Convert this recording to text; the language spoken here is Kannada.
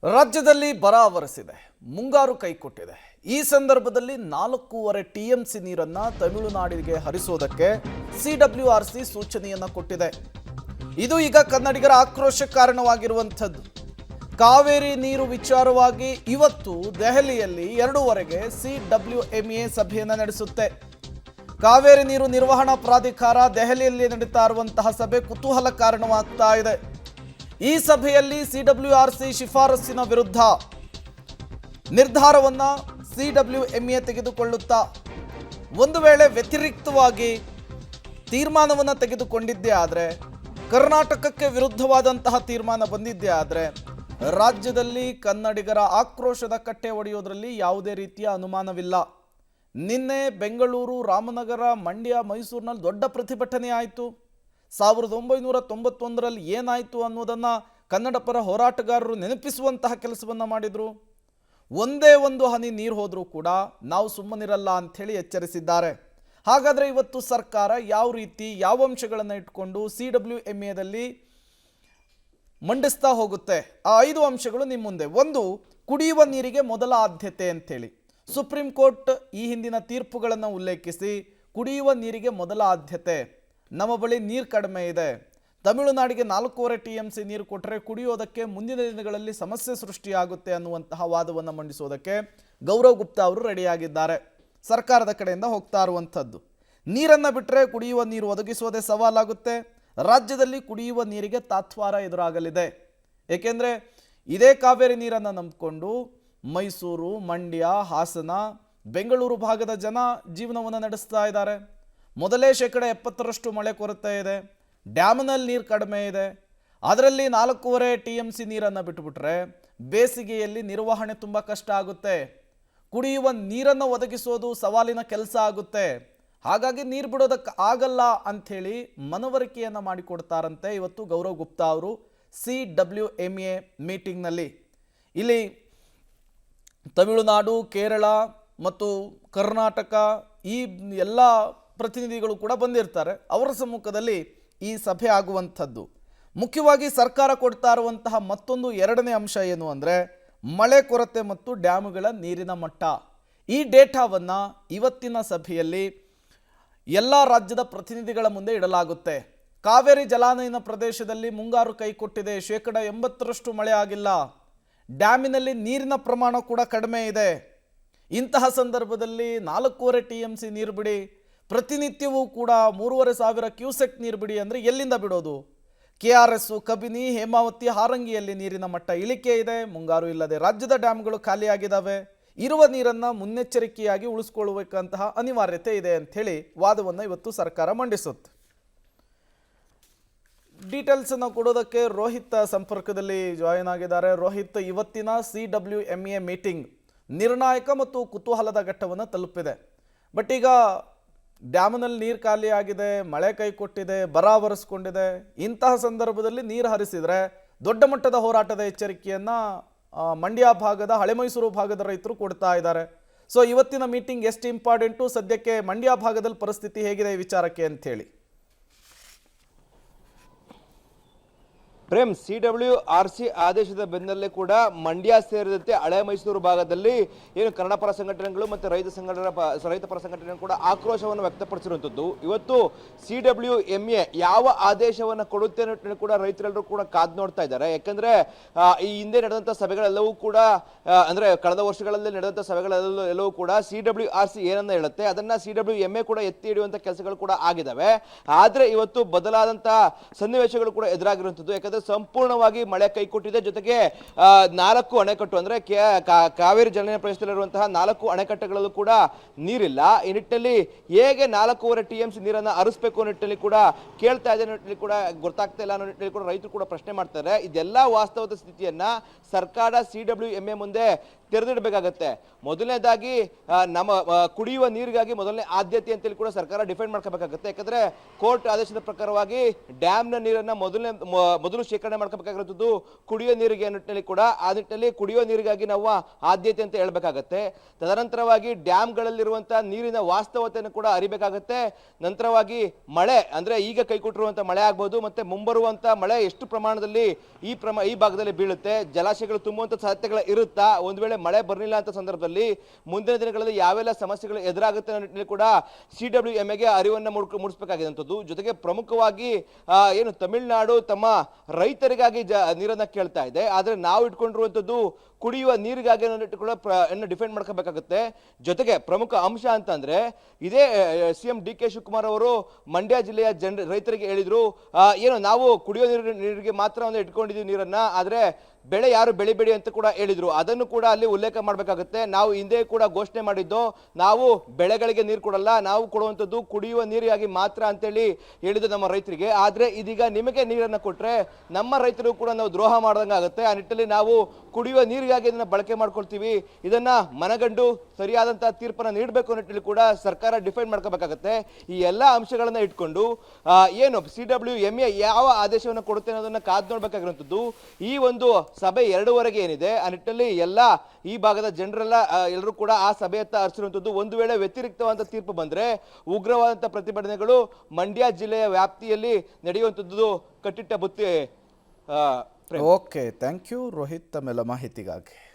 ರಾಜ್ಯದಲ್ಲಿ ಬರ ಆವರಿಸಿದೆ, ಮುಂಗಾರು ಕೈಕೊಟ್ಟಿದೆ. ಈ ಸಂದರ್ಭದಲ್ಲಿ 4.5 ಟಿಎಂಸಿ ನೀರನ್ನ ತಮಿಳುನಾಡಿಗೆ ಹರಿಸೋದಕ್ಕೆ ಸಿಡಬ್ಲ್ಯೂಆರ್ಸಿ ಸೂಚನೆಯನ್ನ ಕೊಟ್ಟಿದೆ. ಇದು ಈಗ ಕನ್ನಡಿಗರ ಆಕ್ರೋಶಕ್ಕೆ ಕಾರಣವಾಗಿರುವಂಥದ್ದು. ಕಾವೇರಿ ನೀರು ವಿಚಾರವಾಗಿ ಇವತ್ತು ದೆಹಲಿಯಲ್ಲಿ 2:30ಗೆ ಸಿಡಬ್ಲ್ಯೂಎಂಎ ಸಭೆಯನ್ನು ನಡೆಸುತ್ತೆ. ಕಾವೇರಿ ನೀರು ನಿರ್ವಹಣಾ ಪ್ರಾಧಿಕಾರ ದೆಹಲಿಯಲ್ಲಿ ನಡೀತಾ ಇರುವಂತಹ ಸಭೆ ಕುತೂಹಲ ಕಾರಣವಾಗ್ತಾ ಇದೆ. ಈ ಸಭೆಯಲ್ಲಿ ಸಿಡಬ್ಲ್ಯೂಆರ್ಸಿ ಶಿಫಾರಸ್ಸಿನ ವಿರುದ್ಧ ನಿರ್ಧಾರವನ್ನ ಸಿಡಬ್ಲ್ಯೂಎಂಎ ತೆಗೆದುಕೊಳ್ಳುತ್ತಾ ಒಂದು ವೇಳೆ ವ್ಯತಿರಿಕ್ತವಾಗಿ ತೀರ್ಮಾನವನ್ನು ತೆಗೆದುಕೊಂಡಿದ್ದೇ ಆದರೆ, ಕರ್ನಾಟಕಕ್ಕೆ ವಿರುದ್ಧವಾದಂತಹ ತೀರ್ಮಾನ ಬಂದಿದ್ದೇ ಆದರೆ ರಾಜ್ಯದಲ್ಲಿ ಕನ್ನಡಿಗರ ಆಕ್ರೋಶದ ಕಟ್ಟೆ ಒಡೆಯೋದ್ರಲ್ಲಿ ಯಾವುದೇ ರೀತಿಯ ಅನುಮಾನವಿಲ್ಲ. ನಿನ್ನೆ ಬೆಂಗಳೂರು, ರಾಮನಗರ, ಮಂಡ್ಯ, ಮೈಸೂರಿನಲ್ಲಿ ದೊಡ್ಡ ಪ್ರತಿಭಟನೆ ಆಯಿತು. 1991ರಲ್ಲಿ ಏನಾಯಿತು ಅನ್ನೋದನ್ನು ಕನ್ನಡ ಪರ ಹೋರಾಟಗಾರರು ನೆನಪಿಸುವಂತಹ ಕೆಲಸವನ್ನು ಮಾಡಿದರು. ಒಂದೇ ಒಂದು ಹನಿ ನೀರು ಹೋದರೂ ಕೂಡ ನಾವು ಸುಮ್ಮನಿರಲ್ಲ ಅಂಥೇಳಿ ಎಚ್ಚರಿಸಿದ್ದಾರೆ. ಹಾಗಾದರೆ ಇವತ್ತು ಸರ್ಕಾರ ಯಾವ ರೀತಿ ಯಾವ ಅಂಶಗಳನ್ನು ಇಟ್ಕೊಂಡು ಸಿಡಬ್ಲ್ಯೂಎಂಎದಲ್ಲಿ ಮಂಡಿಸ್ತಾ ಹೋಗುತ್ತೆ? ಆ 5 ಅಂಶಗಳು ನಿಮ್ಮ ಮುಂದೆ. ಒಂದು, ಕುಡಿಯುವ ನೀರಿಗೆ ಮೊದಲ ಆದ್ಯತೆ ಅಂಥೇಳಿ ಸುಪ್ರೀಂ ಕೋರ್ಟ್ ಈ ಹಿಂದಿನ ತೀರ್ಪುಗಳನ್ನು ಉಲ್ಲೇಖಿಸಿ ಕುಡಿಯುವ ನೀರಿಗೆ ಮೊದಲ ಆದ್ಯತೆ. ನಮ್ಮ ಬಳಿ ನೀರು ಕಡಿಮೆ ಇದೆ, ತಮಿಳುನಾಡಿಗೆ 4.5 ಟಿಎಂಸಿ ನೀರು ಕೊಟ್ಟರೆ ಕುಡಿಯೋದಕ್ಕೆ ಮುಂದಿನ ದಿನಗಳಲ್ಲಿ ಸಮಸ್ಯೆ ಸೃಷ್ಟಿಯಾಗುತ್ತೆ ಅನ್ನುವಂತಹ ವಾದವನ್ನು ಮಂಡಿಸೋದಕ್ಕೆ ಗೌರವ್ ಗುಪ್ತಾ ಅವರು ರೆಡಿಯಾಗಿದ್ದಾರೆ. ಸರ್ಕಾರದ ಕಡೆಯಿಂದ ಹೋಗ್ತಾ ಇರುವಂಥದ್ದು, ನೀರನ್ನು ಬಿಟ್ಟರೆ ಕುಡಿಯುವ ನೀರು ಒದಗಿಸೋದೇ ಸವಾಲಾಗುತ್ತೆ. ರಾಜ್ಯದಲ್ಲಿ ಕುಡಿಯುವ ನೀರಿಗೆ ತಾತ್ವಾರ ಎದುರಾಗಲಿದೆ. ಏಕೆಂದರೆ ಇದೇ ಕಾವೇರಿ ನೀರನ್ನು ನಂಬಿಕೊಂಡು ಮೈಸೂರು, ಮಂಡ್ಯ, ಹಾಸನ, ಬೆಂಗಳೂರು ಭಾಗದ ಜನ ಜೀವನವನ್ನು ನಡೆಸ್ತಾ ಇದ್ದಾರೆ. ಮೊದಲೇ 70% ಮಳೆ ಕೊರತೆ ಇದೆ, ಡ್ಯಾಮ್ನಲ್ಲಿ ನೀರು ಕಡಿಮೆ ಇದೆ. ಅದರಲ್ಲಿ 4.5 ಟಿಎಂಸಿ ನೀರನ್ನು ಬಿಟ್ಟುಬಿಟ್ರೆ ಬೇಸಿಗೆಯಲ್ಲಿ ನಿರ್ವಹಣೆ ತುಂಬ ಕಷ್ಟ ಆಗುತ್ತೆ. ಕುಡಿಯುವ ನೀರನ್ನು ಒದಗಿಸೋದು ಸವಾಲಿನ ಕೆಲಸ ಆಗುತ್ತೆ. ಹಾಗಾಗಿ ನೀರು ಬಿಡೋದಕ್ಕೆ ಆಗಲ್ಲ ಅಂಥೇಳಿ ಮನವರಿಕೆಯನ್ನು ಮಾಡಿಕೊಡ್ತಾರಂತೆ ಇವತ್ತು ಗೌರವ್ ಗುಪ್ತಾ ಅವರು ಸಿಡಬ್ಲ್ಯೂಎಂಎ ಮೀಟಿಂಗ್ನಲ್ಲಿ. ಇಲ್ಲಿ ತಮಿಳುನಾಡು, ಕೇರಳ ಮತ್ತು ಕರ್ನಾಟಕ ಈ ಎಲ್ಲ ಪ್ರತಿನಿಧಿಗಳು ಕೂಡ ಬಂದಿರ್ತಾರೆ. ಅವರ ಸಮ್ಮುಖದಲ್ಲಿ ಈ ಸಭೆ ಆಗುವಂಥದ್ದು. ಮುಖ್ಯವಾಗಿ ಸರ್ಕಾರ ಕೊಡ್ತಾ ಇರುವಂತಹ ಮತ್ತೊಂದು 2ನೇ ಅಂಶ ಏನು ಅಂದರೆ ಮಳೆ ಕೊರತೆ ಮತ್ತು ಡ್ಯಾಮುಗಳ ನೀರಿನ ಮಟ್ಟ. ಈ ಡೇಟಾವನ್ನು ಇವತ್ತಿನ ಸಭೆಯಲ್ಲಿ ಎಲ್ಲ ರಾಜ್ಯದ ಪ್ರತಿನಿಧಿಗಳ ಮುಂದೆ ಇಡಲಾಗುತ್ತೆ. ಕಾವೇರಿ ಜಲಾನಯನ ಪ್ರದೇಶದಲ್ಲಿ ಮುಂಗಾರು ಕೈಕೊಟ್ಟಿದೆ, 80% ಮಳೆ ಆಗಿಲ್ಲ. ಡ್ಯಾಮಿನಲ್ಲಿ ನೀರಿನ ಪ್ರಮಾಣ ಕೂಡ ಕಡಿಮೆ ಇದೆ. ಇಂತಹ ಸಂದರ್ಭದಲ್ಲಿ 4.5 ಟಿಎಂಸಿ ನೀರು ಬಿಡಿ, ಪ್ರತಿನಿತ್ಯವೂ ಕೂಡ 3,500 ಕ್ಯೂಸೆಕ್ ನೀರು ಬಿಡಿ ಅಂದರೆ ಎಲ್ಲಿಂದ ಬಿಡೋದು? KRS, ಕಬಿನಿ, ಹೇಮಾವತಿ, ಹಾರಂಗಿಯಲ್ಲಿ ನೀರಿನ ಮಟ್ಟ ಇಳಿಕೆ ಇದೆ. ಮುಂಗಾರು ಇಲ್ಲದೆ ರಾಜ್ಯದ ಡ್ಯಾಮ್ಗಳು ಖಾಲಿಯಾಗಿದ್ದಾವೆ. ಇರುವ ನೀರನ್ನು ಮುನ್ನೆಚ್ಚರಿಕೆಯಾಗಿ ಉಳಿಸ್ಕೊಳ್ಳುವಂತಹ ಅನಿವಾರ್ಯತೆ ಇದೆ ಅಂಥೇಳಿ ವಾದವನ್ನು ಇವತ್ತು ಸರ್ಕಾರ ಮಂಡಿಸುತ್ತೆ. ಡೀಟೇಲ್ಸನ್ನು ಕೊಡೋದಕ್ಕೆ ರೋಹಿತ್ ಸಂಪರ್ಕದಲ್ಲಿ ಜಾಯಿನ್ ಆಗಿದ್ದಾರೆ. ರೋಹಿತ್, ಇವತ್ತಿನ ಸಿಡಬ್ಲ್ಯೂಎಂಎ ಮೀಟಿಂಗ್ ನಿರ್ಣಾಯಕ ಮತ್ತು ಕುತೂಹಲದ ಘಟ್ಟವನ್ನು ತಲುಪಿದೆ. ಬಟ್ ಈಗ ಡ್ಯಾಮ್ನಲ್ಲಿ ನೀರು ಖಾಲಿ ಆಗಿದೆ, ಮಳೆ ಕೈ ಕೊಟ್ಟಿದೆ, ಬರ ಆವರಿಸ್ಕೊಂಡಿದೆ. ಇಂತಹ ಸಂದರ್ಭದಲ್ಲಿ ನೀರು ಹರಿಸಿದರೆ ದೊಡ್ಡ ಮಟ್ಟದ ಹೋರಾಟದ ಎಚ್ಚರಿಕೆಯನ್ನು ಮಂಡ್ಯ ಭಾಗದ, ಹಳೆ ಮೈಸೂರು ಭಾಗದ ರೈತರು ಕೊಡ್ತಾ ಇದ್ದಾರೆ. ಸೊ ಇವತ್ತಿನ ಮೀಟಿಂಗ್ ಎಷ್ಟು ಇಂಪಾರ್ಟೆಂಟು, ಸದ್ಯಕ್ಕೆ ಮಂಡ್ಯ ಭಾಗದಲ್ಲಿ ಪರಿಸ್ಥಿತಿ ಹೇಗಿದೆ ಈ ವಿಚಾರಕ್ಕೆ ಅಂಥೇಳಿ? ಪ್ರೇಮ್, ಸಿಡಬ್ಲ್ಯೂಆರ್ಸಿ ಆದೇಶದ ಬೆನ್ನಲ್ಲೇ ಕೂಡ ಮಂಡ್ಯ ಸೇರಿದಂತೆ ಹಳೆ ಮೈಸೂರು ಭಾಗದಲ್ಲಿ ಏನು ಕನ್ನಡ ಪರ ಸಂಘಟನೆಗಳು ಮತ್ತು ರೈತ ಪರ ಸಂಘಟನೆಗಳು ಕೂಡ ಆಕ್ರೋಶವನ್ನು ವ್ಯಕ್ತಪಡಿಸಿರುವಂಥದ್ದು. ಇವತ್ತು ಸಿಡಬ್ಲ್ಯೂಎಂಎ ಯಾವ ಆದೇಶವನ್ನು ಕೊಡುತ್ತೆ ಅನ್ನೋ ಕೂಡ ರೈತರೆಲ್ಲರೂ ಕೂಡ ಕಾದು ನೋಡ್ತಾ ಇದ್ದಾರೆ. ಯಾಕಂದ್ರೆ ಈ ಹಿಂದೆ ನಡೆದಂಥ ಸಭೆಗಳೆಲ್ಲವೂ ಕೂಡ ಅಂದ್ರೆ ಕಳೆದ ವರ್ಷಗಳಲ್ಲಿ ನಡೆದಂಥ ಸಭೆಗಳೆಲ್ಲವೂ ಕೂಡ ಸಿಡಬ್ಲ್ಯೂಆರ್ಸಿ ಏನನ್ನ ಹೇಳುತ್ತೆ ಅದನ್ನ ಸಿಡಬ್ಲ್ಯೂಎಂಎ ಕೂಡ ಎತ್ತಿ ಹಿಡಿಯುವಂಥ ಕೆಲಸಗಳು ಕೂಡ ಆಗಿದ್ದಾವೆ. ಆದ್ರೆ ಇವತ್ತು ಬದಲಾದಂತಹ ಸನ್ನಿವೇಶಗಳು ಕೂಡ ಎದುರಾಗಿರುವಂಥದ್ದು. ಯಾಕಂದ್ರೆ ಸಂಪೂರ್ಣವಾಗಿ ಮಳೆ ಕೈಕೊಟ್ಟಿದೆ. ಜೊತೆಗೆ 4 ಅಣೆಕಟ್ಟು ಅಂದ್ರೆ ಕಾವೇರಿ ಜಲಾನಯನ ಪ್ರದೇಶದಲ್ಲಿರುವಂತಹ 4 ಅಣೆಕಟ್ಟುಗಳಲ್ಲೂ ಕೂಡ ನೀರಿಲ್ಲ. ಈ ನಿಟ್ಟಿನಲ್ಲಿ ಹೇಗೆ 4.5 ಟಿಎಂಸಿ ನೀರನ್ನು ಹರಿಸಬೇಕು ಅನ್ನೋ ನಿಟ್ಟಿನಲ್ಲಿ ಕೂಡ ಕೇಳ್ತಾ ಇದೆ, ನಿಟ್ಟಿನಲ್ಲಿ ಕೂಡ ಗೊತ್ತಾಗ್ತಾ ಇಲ್ಲ ಅನ್ನೋ ನಿಟ್ಟಿನಲ್ಲಿ ಕೂಡ ರೈತರು ಕೂಡ ಪ್ರಶ್ನೆ ಮಾಡ್ತಾರೆ. ಇದೆಲ್ಲ ವಾಸ್ತವದ ಸ್ಥಿತಿಯನ್ನ ಸರ್ಕಾರ ಸಿಡಬ್ಲ್ಯೂಎಂಎ ಮುಂದೆ ತೆರೆದಿಡಬೇಕಾಗತ್ತೆ. ಮೊದಲನೇದಾಗಿ ನಮ್ಮ ಕುಡಿಯುವ ನೀರಿಗಾಗಿ ಮೊದಲನೇ ಆದ್ಯತೆ ಅಂತೇಳಿ ಕೂಡ ಸರ್ಕಾರ ಡಿಫೈನ್ ಮಾಡ್ಕೋಬೇಕಾಗುತ್ತೆ. ಯಾಕಂದ್ರೆ ಕೋರ್ಟ್ ಆದೇಶದ ಪ್ರಕಾರವಾಗಿ ಡ್ಯಾಮ್ನ ನೀರನ್ನ ಮೊದಲು ಶೇಖರಣೆ ಮಾಡ್ಕೋಬೇಕಾಗಿರುತ್ತದೆ ಕುಡಿಯೋ ನೀರಿಗೆ ನಿಟ್ಟಿನಲ್ಲಿ ಕೂಡ. ಆ ನಿಟ್ಟಿನಲ್ಲಿ ಕುಡಿಯೋ ನೀರಿಗಾಗಿ ನಾವು ಆದ್ಯತೆ ಅಂತ ಹೇಳ್ಬೇಕಾಗತ್ತೆ. ತದನಂತರವಾಗಿ ಡ್ಯಾಮ್ಗಳಲ್ಲಿರುವಂತಹ ನೀರಿನ ವಾಸ್ತವತೆಯನ್ನು ಕೂಡ ಅರಿಬೇಕಾಗತ್ತೆ. ನಂತರವಾಗಿ ಮಳೆ ಅಂದ್ರೆ ಈಗ ಕೈಕೊಟ್ಟಿರುವಂತಹ ಮಳೆ ಆಗ್ಬೋದು, ಮತ್ತೆ ಮುಂಬರುವಂತ ಮಳೆ ಎಷ್ಟು ಪ್ರಮಾಣದಲ್ಲಿ ಈ ಭಾಗದಲ್ಲಿ ಬೀಳುತ್ತೆ, ಜಲಾಶಯಗಳು ತುಂಬುವಂತ ಸಾಧ್ಯತೆಗಳು ಇರುತ್ತಾ, ಒಂದು ವೇಳೆ ಮಳೆ ಬರಲಿಲ್ಲ ಅಂತ ಸಂದರ್ಭದಲ್ಲಿ ಮುಂದಿನ ದಿನಗಳಲ್ಲಿ ಯಾವೆಲ್ಲ ಸಮಸ್ಯೆಗಳು ಎದುರಾಗುತ್ತೆ ಅನ್ನೋ ನಿಟ್ಟಿನಲ್ಲಿ ಕೂಡ CWMAಗೆ ಅರಿವನ್ನ ಮೂಡಿಸಬೇಕಾಗಿರುವಂತದ್ದು. ಜೊತೆಗೆ ಪ್ರಮುಖವಾಗಿ ಏನು ತಮಿಳುನಾಡು ತಮ್ಮ ರೈತರಿಗಾಗಿ ನೀರನ್ನ ಕೇಳ್ತಾ ಇದೆ, ಆದ್ರೆ ನಾವು ಇಟ್ಕೊಂಡಿರುವಂತದ್ದು ಕುಡಿಯುವ ನೀರಿಗಾಗಿ ಕೂಡ ಡಿಫೆಂಡ್ ಮಾಡ್ಕೋಬೇಕಾಗುತ್ತೆ. ಜೊತೆಗೆ ಪ್ರಮುಖ ಅಂಶ ಅಂತಂದ್ರೆ ಇದೇ CM DK ಶಿವಕುಮಾರ್ ಅವರು ಮಂಡ್ಯ ಜಿಲ್ಲೆಯ ರೈತರಿಗೆ ಹೇಳಿದ್ರು, ಏನು ನಾವು ಕುಡಿಯೋ ನೀರಿಗೆ ಮಾತ್ರ ಇಟ್ಕೊಂಡಿದೀವಿ ನೀರನ್ನ, ಆದ್ರೆ ಬೆಳೆ ಯಾರು ಬೆಳಿಬೇಡಿ ಅಂತ ಕೂಡ ಹೇಳಿದ್ರು. ಅದನ್ನು ಕೂಡ ಅಲ್ಲಿ ಉಲ್ಲೇಖ ಮಾಡಬೇಕಾಗುತ್ತೆ. ನಾವು ಹಿಂದೆ ಕೂಡ ಘೋಷಣೆ ಮಾಡಿದ್ದು, ನಾವು ಬೆಳೆಗಳಿಗೆ ನೀರು ಕೊಡಲ್ಲ, ನಾವು ಕೊಡುವಂಥದ್ದು ಕುಡಿಯುವ ನೀರಿಗಾಗಿ ಮಾತ್ರ ಅಂತೇಳಿ ಹೇಳಿದ್ದು ನಮ್ಮ ರೈತರಿಗೆ. ಆದ್ರೆ ಇದೀಗ ನಿಮಗೆ ನೀರನ್ನ ಕೊಟ್ರೆ ನಮ್ಮ ರೈತರು ಕೂಡ ನಾವು ದ್ರೋಹ ಮಾಡ್ದಂಗೆ ಆಗುತ್ತೆ. ಆ ನಿಟ್ಟಿನಲ್ಲಿ ನಾವು ಕುಡಿಯುವ ನೀರಿಗಾಗಿ ಇದನ್ನ ಬಳಕೆ ಮಾಡ್ಕೊಳ್ತೀವಿ, ಇದನ್ನ ಮನಗಂಡು ಸರಿಯಾದಂತಹ ತೀರ್ಪನ್ನ ನೀಡಬೇಕು ಅನ್ನೋ ಕೂಡ ಸರ್ಕಾರ ಡಿಫೈನ್ ಮಾಡ್ಕೋಬೇಕಾಗತ್ತೆ. ಈ ಎಲ್ಲಾ ಅಂಶಗಳನ್ನ ಇಟ್ಕೊಂಡು ಏನು CWMA ಯಾವ ಆದೇಶವನ್ನು ಕೊಡುತ್ತೆ ಅನ್ನೋದನ್ನ ಕಾದು ನೋಡ್ಬೇಕಾಗಿರುವಂತದ್ದು. ಈ ಒಂದು ಸಭೆ 2ವರೆಗೆ ಏನಿದೆ, ಆ ನಿಟ್ಟಿನಲ್ಲಿ ಎಲ್ಲಾ ಈ ಭಾಗದ ಜನರೆಲ್ಲ ಎಲ್ಲರೂ ಕೂಡ ಆ ಸಭೆಯತ್ತ ಹರಿಸಿರುವಂತದ್ದು. ಒಂದು ವೇಳೆ ವ್ಯತಿರಿಕ್ತವಾದ ತೀರ್ಪು ಬಂದ್ರೆ ಉಗ್ರವಾದಂತಹ ಪ್ರತಿಭಟನೆಗಳು ಮಂಡ್ಯ ಜಿಲ್ಲೆಯ ವ್ಯಾಪ್ತಿಯಲ್ಲಿ ನಡೆಯುವಂತದ್ದು ಕಟ್ಟಿಟ್ಟ ಬುತ್ತಿ. ಓಕೆ, ಥ್ಯಾಂಕ್ ಯು ರೋಹಿತ್ ತಮ್ಮೆಲ್ಲ ಮಾಹಿತಿಗಾಗಿ.